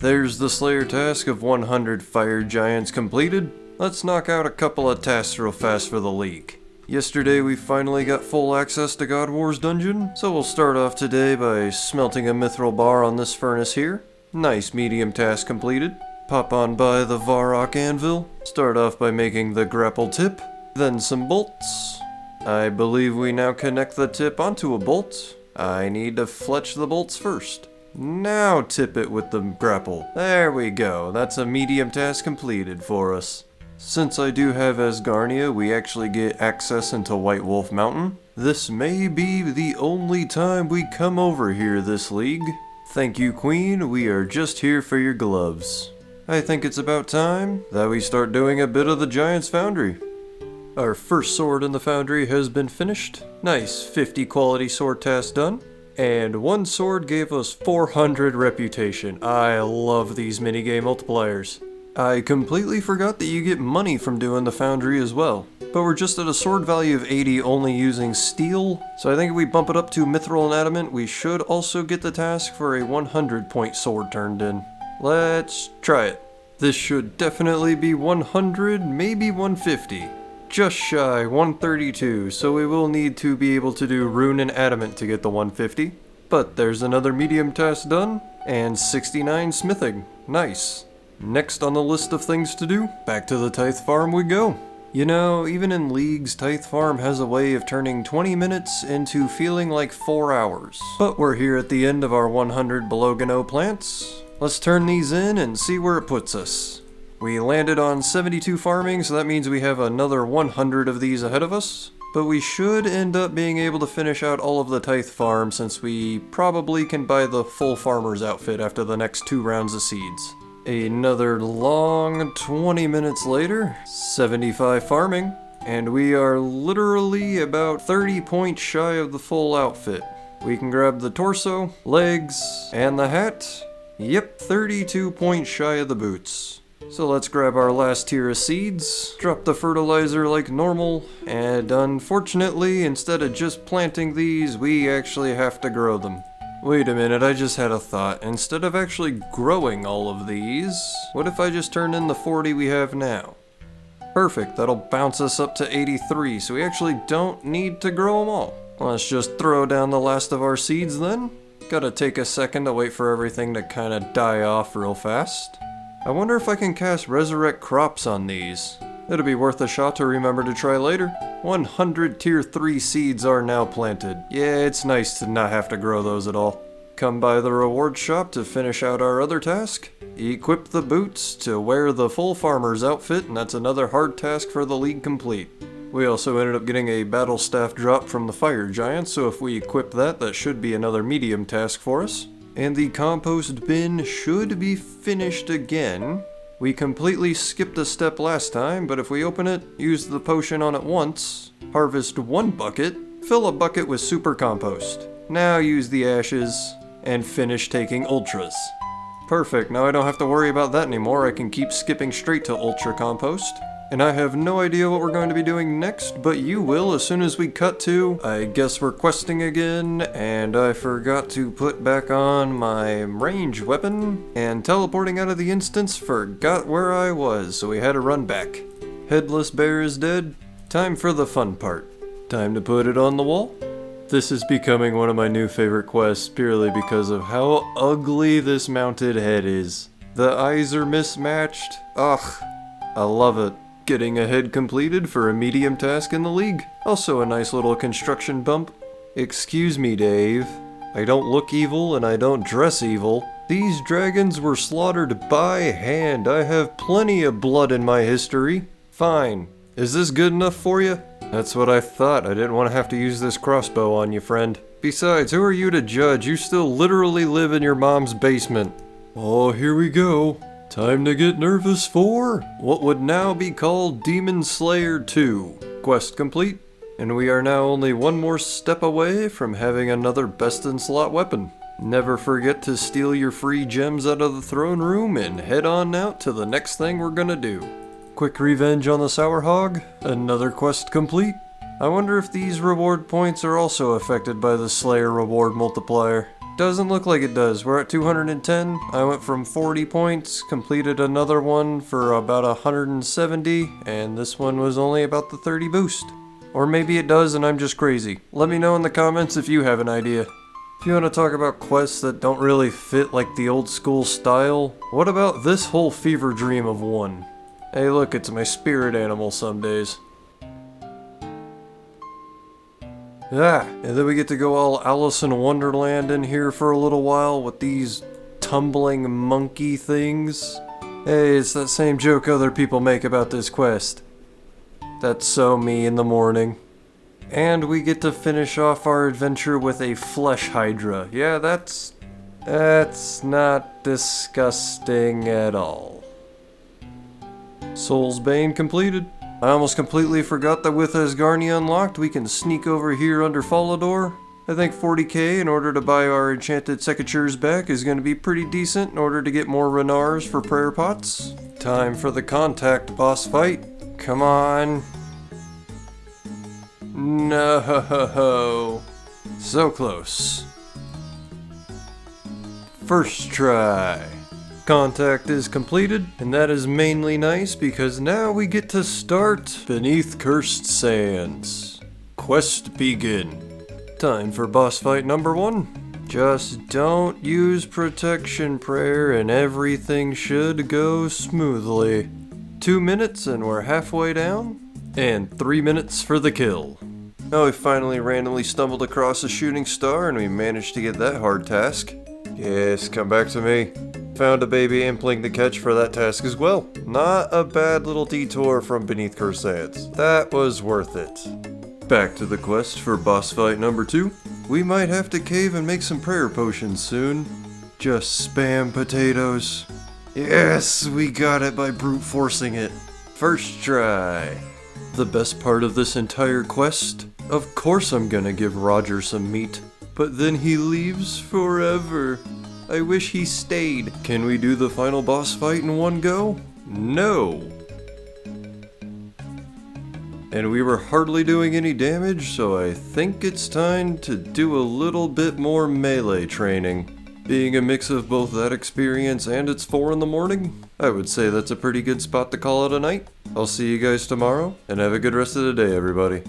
There's the Slayer task of 100 fire giants completed. Let's knock out a couple of tasks real fast for the League. Yesterday we finally got full access to God War's dungeon, so we'll start off today by smelting a mithril bar on this furnace here. Nice medium task completed. Pop on by the Varrock anvil. Start off by making the grapple tip, then some bolts. I believe we now connect the tip onto a bolt. I need to fletch the bolts first. Now tip it with the grapple. There we go, that's a medium task completed for us. Since I do have Asgarnia, we actually get access into White Wolf Mountain. This may be the only time we come over here this league. Thank you, Queen, we are just here for your gloves. I think it's about time that we start doing a bit of the Giant's Foundry. Our first sword in the foundry has been finished. Nice 50 quality sword task done. And one sword gave us 400 reputation. I love these minigame multipliers. I completely forgot that you get money from doing the foundry as well. But we're just at a sword value of 80 only using steel. So I think if we bump it up to mithril and adamant, we should also get the task for a 100 point sword turned in. Let's try it. This should definitely be 100, maybe 150. Just shy, 132, so we will need to be able to do rune and adamant to get the 150. But there's another medium task done, and 69 smithing. Nice. Next on the list of things to do, back to the Tithe Farm we go. You know, even in leagues, Tithe Farm has a way of turning 20 minutes into feeling like 4 hours. But we're here at the end of our 100 below Gano plants. Let's turn these in and see where it puts us. We landed on 72 farming, so that means we have another 100 of these ahead of us. But we should end up being able to finish out all of the Tithe Farm since we probably can buy the full farmer's outfit after the next 2 rounds of seeds. Another long 20 minutes later, 75 farming, and we are literally about 30 points shy of the full outfit. We can grab the torso, legs, and the hat. Yep, 32 points shy of the boots. So let's grab our last tier of seeds, drop the fertilizer like normal, and unfortunately, instead of just planting these, we actually have to grow them. Wait a minute, I just had a thought. Instead of actually growing all of these, what if I just turn in the 40 we have now? Perfect, that'll bounce us up to 83, so we actually don't need to grow them all. Let's just throw down the last of our seeds then. Gotta take a second to wait for everything to kinda die off real fast. I wonder if I can cast Resurrect Crops on these. It'll be worth a shot to remember to try later. 100 tier 3 seeds are now planted. Yeah, it's nice to not have to grow those at all. Come by the reward shop to finish out our other task. Equip the boots to wear the full farmer's outfit, and that's another hard task for the league complete. We also ended up getting a battle staff drop from the fire giant, so if we equip that, that should be another medium task for us. And the compost bin should be finished again. We completely skipped a step last time, but if we open it, use the potion on it once, harvest 1 bucket, fill a bucket with super compost. Now use the ashes, and finish taking ultras. Perfect, now I don't have to worry about that anymore, I can keep skipping straight to ultra compost. And I have no idea what we're going to be doing next, but you will as soon as we cut to, I guess we're questing again, and I forgot to put back on my range weapon, and teleporting out of the instance forgot where I was, so we had to run back. Headless bear is dead. Time for the fun part. Time to put it on the wall. This is becoming one of my new favorite quests purely because of how ugly this mounted head is. The eyes are mismatched. Ugh, I love it. Getting a head completed for a medium task in the league. Also a nice little construction bump. Excuse me, Dave. I don't look evil and I don't dress evil. These dragons were slaughtered by hand. I have plenty of blood in my history. Fine. Is this good enough for you? That's what I thought. I didn't want to have to use this crossbow on you, friend. Besides, who are you to judge? You still literally live in your mom's basement. Oh, here we go. Time to get nervous for what would now be called Demon Slayer 2. Quest complete, and we are now only one more step away from having another best in slot weapon. Never forget to steal your free gems out of the throne room and head on out to the next thing we're gonna do. Quick revenge on the Sour Hog, another quest complete. I wonder if these reward points are also affected by the Slayer reward multiplier. Doesn't look like it does. We're at 210. I went from 40 points, completed another one for about 170, and this one was only about the 30 boost. Or maybe it does and I'm just crazy. Let me know in the comments if you have an idea. If you want to talk about quests that don't really fit like the old school style, what about this whole fever dream of one? Hey look, it's my spirit animal some days. And then we get to go all Alice in Wonderland in here for a little while with these tumbling monkey things. Hey, it's that same joke other people make about this quest. That's so me in the morning. And we get to finish off our adventure with a flesh hydra. Yeah, that's not disgusting at all. Soul's Bane completed. I almost completely forgot that with Asgarnia unlocked, we can sneak over here under Falador. I think 40k in order to buy our enchanted secateurs back is going to be pretty decent in order to get more Renars for prayer pots. Time for the contact boss fight. Come on. No. So close. First try. Contact is completed, and that is mainly nice because now we get to start Beneath Cursed Sands. Quest begin. Time for boss fight number 1. Just don't use protection prayer and everything should go smoothly. 2 minutes and we're halfway down, and 3 minutes for the kill. Now we finally randomly stumbled across a shooting star and we managed to get that hard task. Yes, come back to me. Found a baby impling to catch for that task as well. Not a bad little detour from Beneath Cursed Sands. That was worth it. Back to the quest for boss fight number 2. We might have to cave and make some prayer potions soon. Just spam potatoes. Yes, we got it by brute forcing it. First try. The best part of this entire quest? Of course I'm gonna give Roger some meat. But then he leaves forever. I wish he stayed. Can we do the final boss fight in one go? No. And we were hardly doing any damage, so I think it's time to do a little bit more melee training. Being a mix of both that experience and it's 4 in the morning, I would say that's a pretty good spot to call it a night. I'll see you guys tomorrow, and have a good rest of the day, everybody.